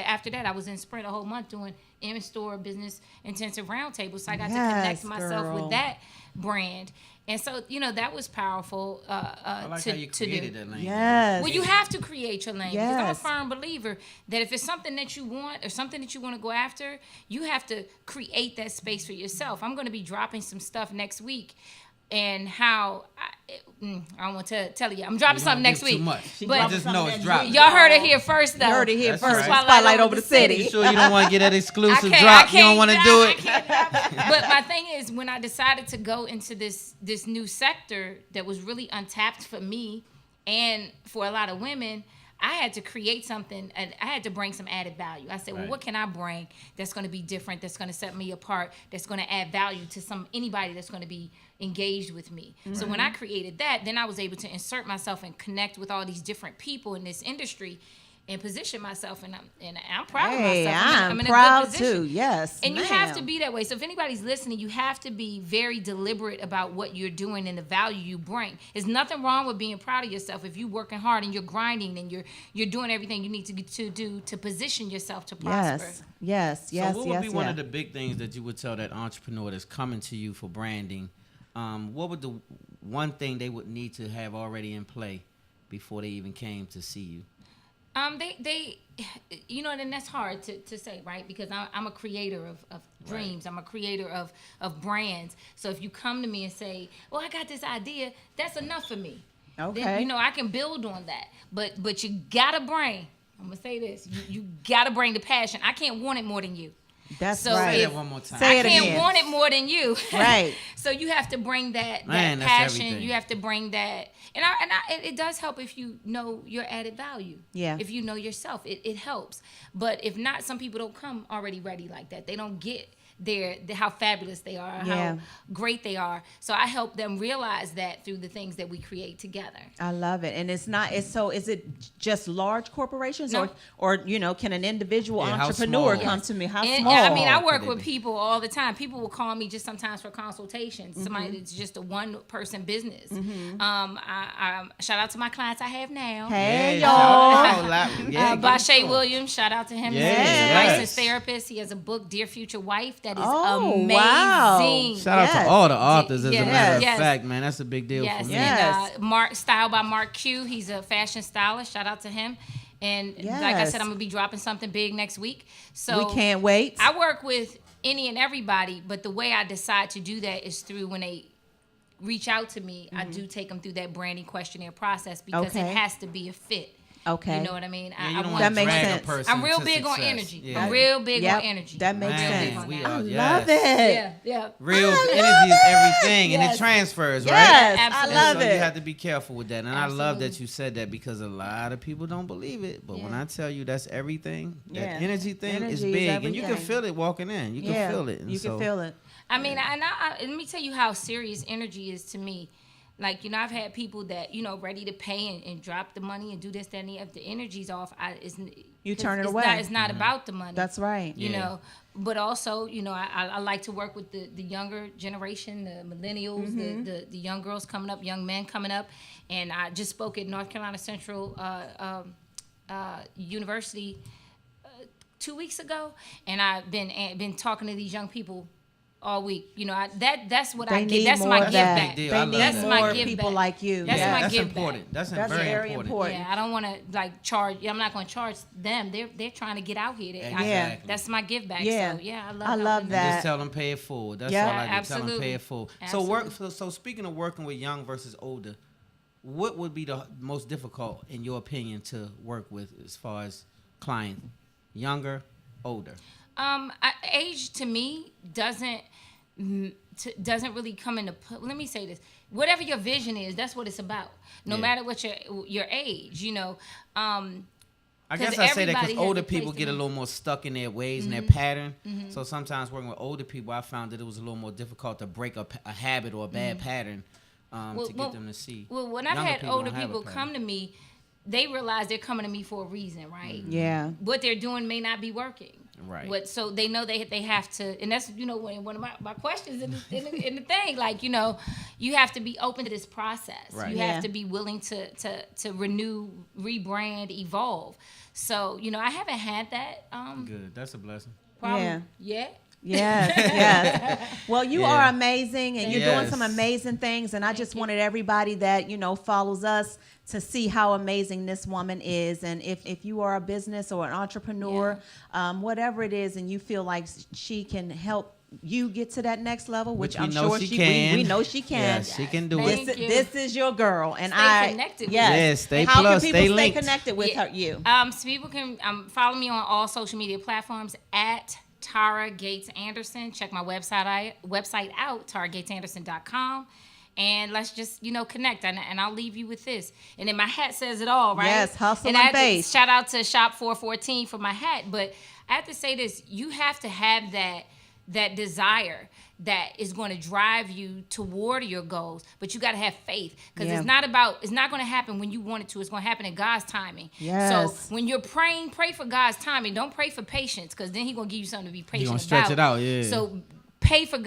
after that, I was in Sprint a whole month doing in-store business intensive roundtables. So I got to connect myself with that brand. And so, you know, that was powerful I like how you created that lane. Yes. Well, you have to create your lane. Because I'm a Yes. firm believer that if it's something that you want or something that you want to go after, you have to create that space for yourself. I'm going to be dropping some stuff next week. And how I don't want to tell you, I'm dropping something next week. Too much. But I just know it's dropping. y'all heard it here first, though. You heard it here That's first. right. Spotlight over the city. You sure you don't want to get that exclusive I drop? You don't can't want to drop- do I it? can't drop. But my thing is, when I decided to go into this new sector that was really untapped for me and for a lot of women, I had to create something, and I had to bring some added value. I said, well, what can I bring that's going to be different, that's going to set me apart, that's going to add value to anybody that's going to be engaged with me. So when I created that, then I was able to insert myself and connect with all these different people in this industry and position myself, and I'm proud of myself. I'm in a proud good position. too. Yes, And you have to ma'am. be that way. So if anybody's listening, you have to be very deliberate about what you're doing and the value you bring. There's nothing wrong with being proud of yourself if you're working hard and you're grinding and you're doing everything you need to do to position yourself to prosper. Yes. So what would be one of the big things that you would tell that entrepreneur that's coming to you for branding? What would the one thing they would need to have already in play before they even came to see you? They you know, and that's hard to say, right? Because I'm a creator of dreams. I'm a creator of brands. So if you come to me and say, well, I got this idea, that's enough for me. Okay. Then, you know, I can build on that. But you gotta bring, I'm gonna say this, you gotta bring the passion. I can't want it more than you. That's So right. Say if- that one more time. Say I it can't again. want it more than you. Right. So you have to bring that Man, that's passion. everything. You have to bring that, it does help if you know your added value. Yeah. If you know yourself, it helps. But if not, some people don't come already ready like that. They don't get how fabulous they are, how great they are. So I help them realize that through the things that we create together. I love it. And it's not, it's so, is it just large corporations No. or you know, can an individual Yeah, how entrepreneur small? come to me? How And, small? I mean, I could work it with be? people all the time. People will call me just sometimes for consultations. Somebody that's just a one-person business. I shout out to my clients I have now. Hey, Yeah, y'all. yeah, Bashay Williams, shout out to him. Yes. He's a Yes. licensed therapist. He has a book, Dear Future Wife, that is Oh, amazing. wow. Shout out Yes. to all the authors, as a Yes. matter of Yes. fact, man. That's a big deal Yes, for me. Yes. and Mark Style by Mark Q. He's a fashion stylist. Shout out to him. And like I Yes. said, I'm gonna be dropping something big next week. So We can't wait. I work with any and everybody, but the way I decide to do that is through when they reach out to me, I do take them through that branding questionnaire process because Okay. it has to be a fit. Okay. You know what I mean? Yeah, you don't want That want to makes drag sense. a person I'm real to big on success. energy. Yeah. I'm real big Yep, on energy. that makes Real big sense. on We that. are, I yes. love it. Yeah, yeah. Real I energy love is everything, and Yes. it transfers, right? Yes, Absolutely. I love so it. you have to be careful with that. And I love Absolutely. that you said that because a lot of people don't believe it. But when Yeah. I tell you that's everything, that Yeah. energy thing Energy is is big. And you can everything. feel it walking in. You can feel it. And you so, can feel it. I mean, and let me tell you how serious energy is to me. Like, you know, I've had people that, you know, ready to pay and drop the money and do this, that, and the other. If the energy's off, You turn it it's away. It's not about the money. That's right. You Yeah. know, but also, you know, I like to work with the younger generation, the millennials, the young girls coming up, young men coming up. And I just spoke at North Carolina Central University 2 weeks ago, and I've been talking to these young people all week. You know, that's what I They give. need That's more my of give that. back. Big deal. They I need love That's that. my more give people back. like you. That's Yeah. my That's give important. back. That's That's very, very important. Yeah, I don't want to like charge. I'm not going to charge them. They're trying to get out here. Exactly. That's my give back. Yeah. So yeah, I love. I love helping them. that. Just tell them pay it forward. That's Yeah. all I do. Tell them Absolutely. pay it forward. Absolutely. So speaking of working with young versus older, what would be the most difficult in your opinion to work with as far as client, younger, older? Age to me doesn't really come into. Let me say this: whatever your vision is, that's what it's about. No Yeah. matter what your age, you know. I 'Cause guess I say that everybody because has older a place people to get a be. little more stuck in their ways and their pattern. So sometimes working with older people, I found that it was a little more difficult to break a habit or a bad pattern to get them to see. Well, when I've Younger had people older don't have a people pattern. come to me, they realize they're coming to me for a reason, right? Yeah. What they're doing may not be working. Right. So they know they have to, and that's, you know, one of my questions in the thing, like, you know, you have to be open to this process. Right. You Yeah. have to be willing to renew, rebrand, evolve. So, you know, I haven't had that Good. That's a blessing. problem yet. Yes, yes. Well, you Yeah. are amazing, and you're doing Yes. some amazing things. And I just wanted everybody that, you know, follows us to see how amazing this woman is. And if you are a business or an entrepreneur, whatever it is, and you feel like she can help you get to that next level, which we I'm know sure she we can. know she can. Yes, she can do Thank it. you. This is your girl, and Stay connected with yes. her. Yes, stay How plus, can people stay stay linked. connected with Yeah. you? So people can follow me on all social media platforms at Tara Gates Anderson. Check my website out, TaraGatesAnderson.com. And let's just, you know, connect. And I'll leave you with this. And then my hat says it all, right? Yes, hustle and and I have to face. shout out to Shop 414 for my hat. But I have to say this. You have to have that desire that is going to drive you toward your goals, but you got to have faith, because Yeah. it's not going to happen when you want it to. It's going to happen in God's timing. Yes. So when you're praying, pray for God's timing. Don't pray for patience, because then He's going to give you something to be patient gonna stretch about. it out, yeah. So pray for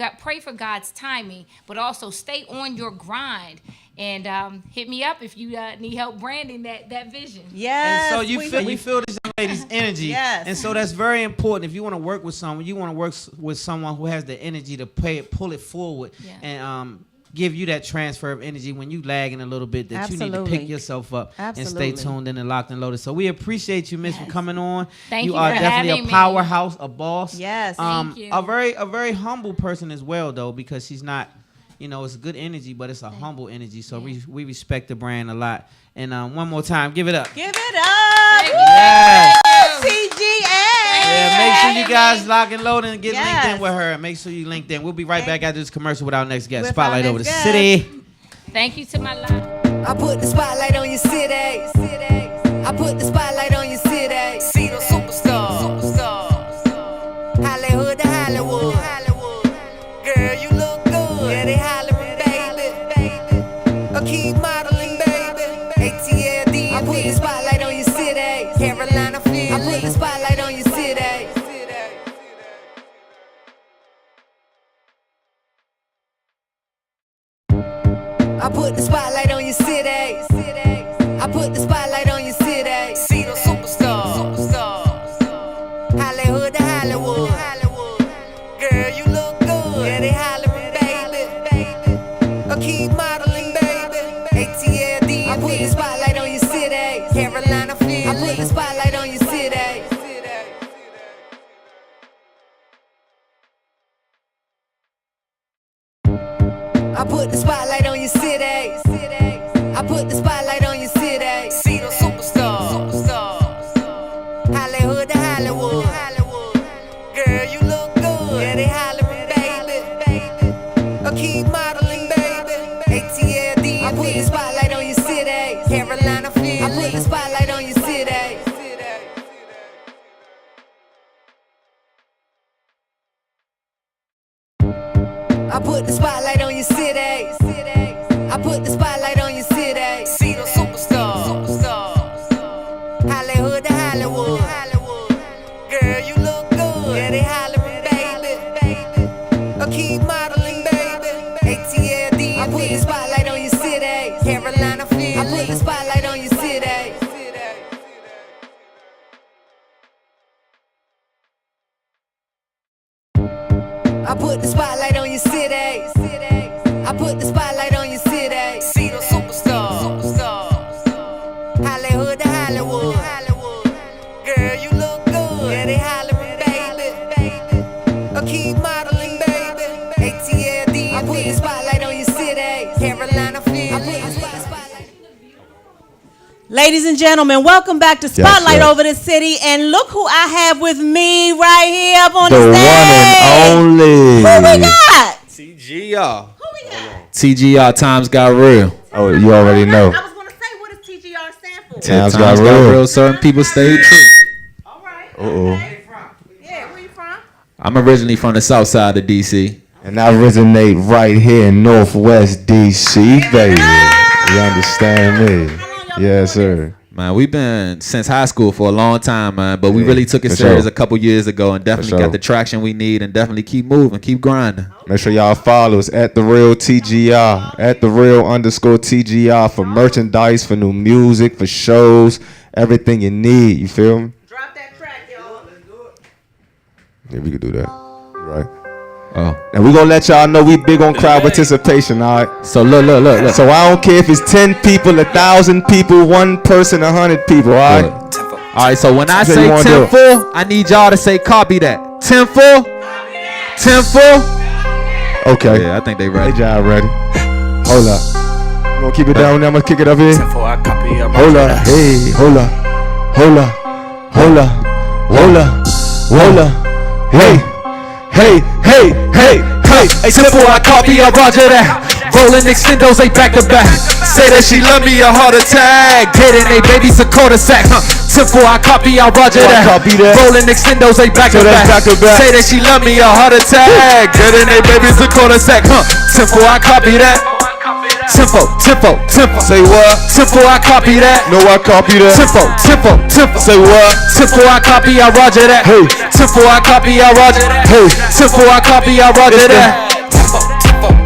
God's timing, but also stay on your grind. And hit me up if you need help branding that vision. Yes. And so you feel this young lady's energy. Yes. And so that's very important. If you want to work with someone, you want to work with someone who has the energy to pull it forward Yeah. and give you that transfer of energy when you lagging a little bit, that you need to Absolutely. pick yourself up Absolutely. and stay tuned in and locked and loaded. So we appreciate you, Miss, for coming on. Thank you you are for definitely having a me. powerhouse, a boss. Yes. Thank you. A very humble person as well, though, because she's not, you know, it's good energy, but it's a humble energy. So we respect the brand a lot. And one more time, give it up. Give it up. Thank you. Yes. TGA. Yeah, make sure you guys lock and load and get Yes. linked in with her. Make sure you linked in. We'll be right back after this commercial with our next guest. With Spotlight our over the next city. Thank you to my life. I put the spotlight on your city. I put the spotlight on your city. See the superstars. Hollywood to Hollywood. spotlight on your city. Carolina Philly. I put the spotlight on your city. I put the spotlight on your city. I put the spotlight on your city. See the superstars. Hollywood to Hollywood. Girl, you look good. Yeah, they hollering, baby. I keep modeling, baby. ATLD. I put the spotlight on your city. Carolina Philly. I put the spotlight on your city. I put the spotlight on your city. I put the spotlight on your city. See the superstars. Hollywood to Hollywood. Girl, you look good. Yeah, they hollering, baby. I keep modeling, baby. ATLD. I put the spotlight on your city. Carolina Philly. I put the spotlight on your city. I put the spotlight on your city. I put the spotlight on your city. See the superstars. Hollywood to Hollywood. Girl, you look good. Yeah, they hollering, baby. I keep modeling, baby. ATLD. I put the spotlight on your city. Carolina Philly. I put the spotlight on your city. I put the spotlight on your city. I put the spotlight on your city. See the superstars. Hollywood to Hollywood. Girl, you look good. Yeah, they hollering, baby. I keep modeling, baby. ATLD. I put the spotlight on your city. Carolina Philly. I put the spotlight. Ladies and gentlemen, welcome back to Spotlight yes. Over the City. And look who I have with me right here up on The the one stage. and only Who we got? TGR. Who we got? TGR times got real. Oh, you already know. I was going to say, what does TGR stand for? Times got real. Certain people stay true. All right. Uh-oh. Okay. Yeah, where you from? I'm originally from the south side of DC. And I resonate right here in Northwest DC, baby. You understand me? Yes, sir. Man, we've been since high school for a long time, man. But we really took it for serious sure. a couple years ago and definitely For got sure. the traction we need and definitely keep moving, keep grinding. Make sure y'all follow us at the real TGR, at the real _ TGR for merchandise, for new music, for shows, everything you need. You feel me? Drop that track, y'all. Yeah, we could do that. Right. Oh. And we gonna let y'all know we big on crowd participation, all right? So look. So I don't care if it's 10 people, 1,000 people, 1 person, 100 people, all right? All right, so when I So say you wanna do 10-4, I need y'all to say copy that. 10-4? 10-4? Okay. Yeah, I think they Hey, ready. y'all ready? Hold up. You gonna keep it down there? I'm gonna kick it up here. Hold up. Hey, hold up. Hold up. Hold up. Hold up. Hold up. Hey. Hey, hey, hey, hey. Hey, simple, I copy, I roger that. Rolling extendos, they back to back. Say that she love me, a heart attack. Getting they babies a cul-de-sac. Simple, I copy, I roger that. copy that. Rolling extendos, they back to So that's back. back to back. Say that she love me, a heart attack. Getting they babies a cul-de-sac. Simple, I copy that. Tempo. Say what? Simple, I copy that. No, I copy that. Tempo. Say what? Simple, I copy, I roger that. Hey. Simple, I copy, I roger that. Hey. Simple, I copy, I roger that.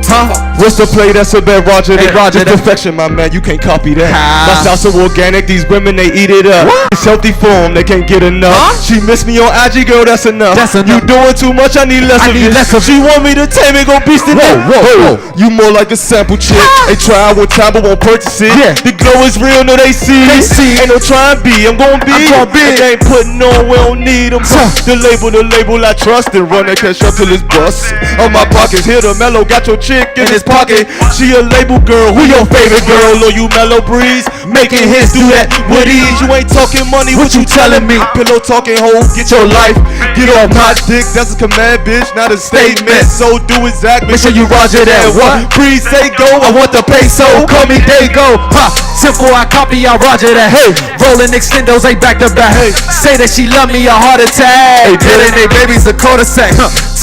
Huh? What's the play that's a bit Roger that? Hey, Roger It's that. perfection, my man, you can't copy that. Ha. My style so organic, these women, they eat it up. What? It's healthy form, they can't get enough. Huh? She miss me on IG, girl, that's enough. That's enough. You doing too much, I need less I of need it. less of She want me to tame it, go beast it. Whoa. You more like a sample chick. They try one time, but won't purchase it. Yeah. The glow is real, no, they see. They see. Ain't no trying be, I'm gon' be. I'm gon' be. They ain't putting on, we don't need them. The label I trust and run that cash up till it's bust. On my pockets, hit a mellow, got your chick in his pocket. She a label girl, who your favorite girl? Or you mellow breeze, making hits, do that with ease. You ain't talking money, what you telling me? Pillow talking hoes, get your life, get off my dick. That's a command, bitch, not a statement. So do exactly. Make sure you roger that. What? Breeze say go, I want the peso. Call me Dago. Ha. Simple, I copy, I roger that. Hey. Rolling extendos, they back to back. Hey. Say that she love me, a heart attack. Hey, Getting they babies a cul-de-sac.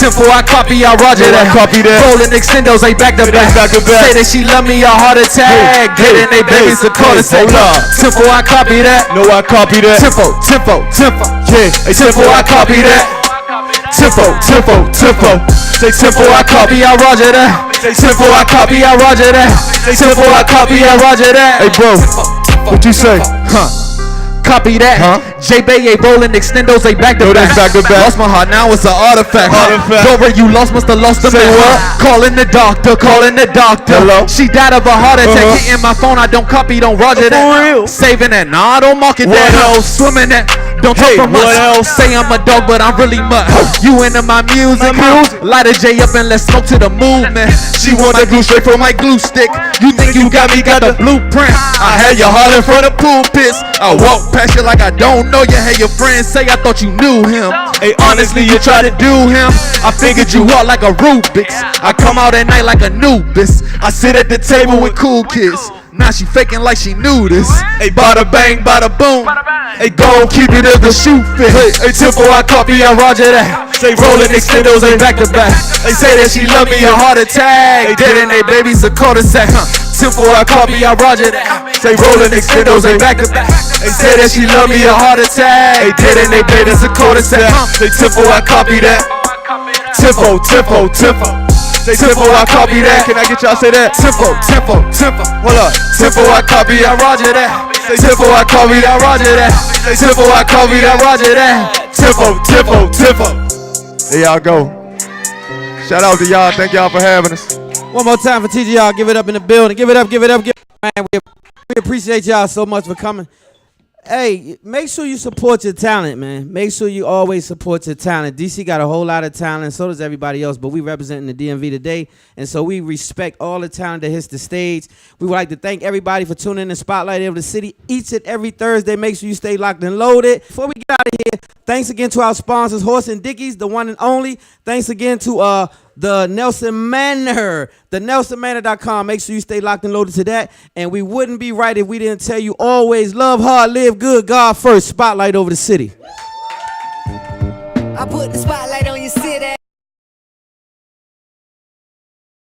10-4, I copy, I roger that. Copy that. Rolling extendos, they back to back. Back to back. Say that she love me, a heart attack. Getting they babies a quarter sack. Hold up. 10-4, I copy that. No, I copy that. 10-4, 10-4, 10-4. Yeah, hey, 10-4, I copy that. 10-4, 10-4, 10-4. Say 10-4, I copy, I roger that. Say 10-4, I copy, I roger that. Say 10-4, I copy, I roger that. Hey, bro, what you say? Huh? Copy that. J-Bay rolling extendos, they back to No, back. that's back to back. Lost my heart, now it's an artifact. Don't worry, you lost, musta lost the Say man. what? Calling the doctor, calling the doctor. Hello? She died of a heart attack. Hitting my phone, I don't copy, don't roger that. For real? Saving that, nah, I don't market What that. else? Swimming that. Don't Hey, talk from what us. else? Say I'm a dog, but I'm really mutt. You into my music? Light a J up and let's smoke to the movement. She want that glue straight from my glue stick. You think you got me? Got the blueprint. I had your heart in front of pulpits. I walk past you like I don't know you. Had your friends say I thought you knew him. Hey, honestly, you tried to do him. I figured you out like a Rubik's. I come out at night like Anubis. I sit at the table with cool kids. Now she faking like she knew this. Hey, bada bang, bada boom. Hey, gon' keep it as the shoe fit. Hey, 10-4, I copy, I roger that. Say rolling extendos, they back to back. They say that she love me, a heart attack. Dead in they babies a quarter sack. 10-4, I copy, I roger that. Say rolling extendos, they back to back. They say that she love me, a heart attack. Dead in they babies a quarter sack. Say 10-4, I copy that. 10-4, 10-4, 10-4. Say 10-4, I copy that. Can I get y'all say that? 10-4, 10-4, 10-4. Hold up. 10-4, I copy, I roger that. Say 10-4, I copy, I roger that. Say 10-4, I copy, I roger that. 10-4, 10-4, 10-4. There y'all go. Shout out to y'all. Thank y'all for having us. One more time for TGR. Give it up in the building. Give it up, give it up, give it up. Man, we appreciate y'all so much for coming. Hey, make sure you support your talent, man. Make sure you always support your talent. DC got a whole lot of talent, so does everybody else, but we representing the DMV today, and so we respect all the talent that hits the stage. We would like to thank everybody for tuning in to Spotlight of the City each and every Thursday. Make sure you stay locked and loaded. Before we get out of here, thanks again to our sponsors, Horse and Dickies, the one and only. Thanks again to the Nelson Manor, the NelsonManor.com. Make sure you stay locked and loaded to that. And we wouldn't be right if we didn't tell you always love hard, live good, God first. Spotlight over the city. I put the spotlight on your city.